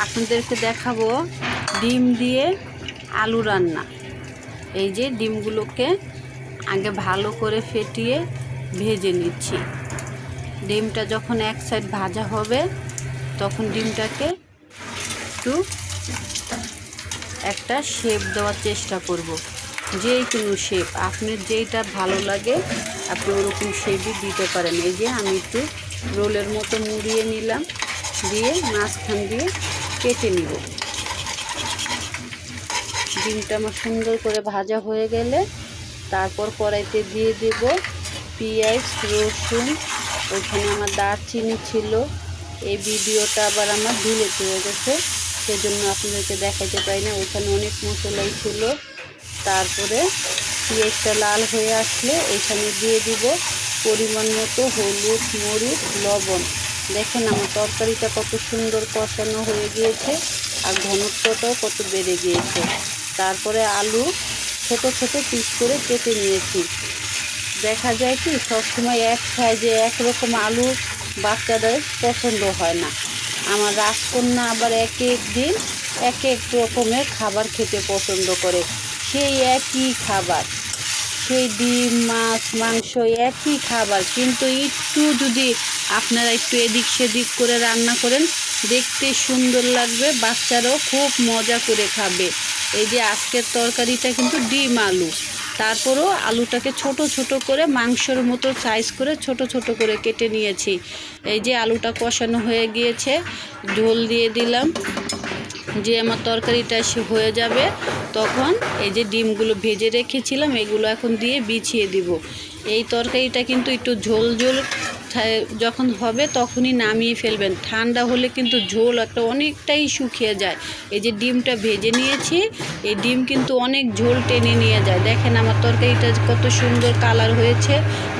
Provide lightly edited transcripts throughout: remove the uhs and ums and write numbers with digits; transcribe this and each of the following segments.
আপনাদেরকে দেখাবো ডিম দিয়ে আলু রান্না। এই যে ডিমগুলোকে আগে ভালো করে ফেটিয়ে ভেজে নিচ্ছি। ডিমটা যখন এক সাইড ভাজা হবে তখন ডিমটাকে একটু একটা শেপ দেওয়ার চেষ্টা করব। যে কোনো শেপ আপনার যেইটা ভালো লাগে আপনি ওরকম শেপই দিতে পারেন। এই যে আমি একটু রোলের মতো মুড়িয়ে নিলাম, দিয়ে মাঝখান দিয়ে কেটে নিব। ডিমটা আমার সুন্দর করে ভাজা হয়ে গেলে তারপর কড়াইতে দিয়ে দেব পেঁয়াজ, রসুন। ওইখানে আমার দারচিনি ছিল, এই ভিডিওটা আবার আমার ডিলিট হয়ে গেছে, সেজন্য আপনাদেরকে দেখাইতে পারি না। ওইখানে অনেক মশলাই ছিল। তারপরে পেঁয়াজটা লাল হয়ে আসলে এখানে দিয়ে দিব পরিমাণ মতো হলুদ, মরিচ, লবণ। দেখেন আমার তরকারিটা কত সুন্দর কষানো হয়ে গিয়েছে আর ঘনত্বটাও কত বেড়ে গিয়েছে। তারপরে আলু ছোট ছোট পিস করে কেটে নিয়েছি। দেখা যায় কি সবসময় এক সাইজে একরকম আলু বাচ্চাদের পছন্দ হয় না। আমার রাজকন্যা আবার এক এক দিন এক এক রকমের খাবার খেতে পছন্দ করে। সেই একই খাবার, সেই ডিম, মাছ, মাংস একই খাবার, কিন্তু একটু যদি আপনারা একটু এদিক সেদিক করে রান্না করেন দেখতে সুন্দর লাগবে, বাচ্চারাও খুব মজা করে খাবে। এই যে আজকের তরকারিটা কিন্তু ডিম আলু, তারপরও আলুটাকে ছোট ছোট করে মাংসের মতো সাইজ করে ছোট ছোট করে কেটে নিয়েছি। এই যে আলুটা কষানো হয়ে গিয়েছে, ঝোল দিয়ে দিলাম। যে আমার তরকারিটা হয়ে যাবে তখন এই যে ডিমগুলো ভেজে রেখেছিলাম এগুলো এখন দিয়ে বিছিয়ে দিব। এই তরকারিটা কিন্তু একটু ঝোল ঝোল যখন হবে তখনই নামিয়ে ফেলবেন। ঠান্ডা হলে কিন্তু ঝোল একটা অনেকটাই শুকিয়ে যায়। এই যে ডিমটা ভেজে নিয়েছি, এই ডিম কিন্তু অনেক ঝোল টেনে নিয়ে যায়। দেখেন আমার তরকারিটা কত সুন্দর কালার হয়েছে।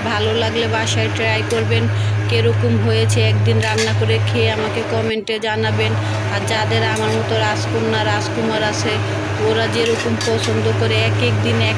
ভালো লাগলে বাসায় ট্রাই করবেন। কীরকম হয়েছে একদিন রান্না করে খেয়ে আমাকে কমেন্টে জানাবেন। আর যাদের আমার মতো রাজকন্যা রাজকুমার আছে, ওরা যেরকম পছন্দ করে এক এক দিন এক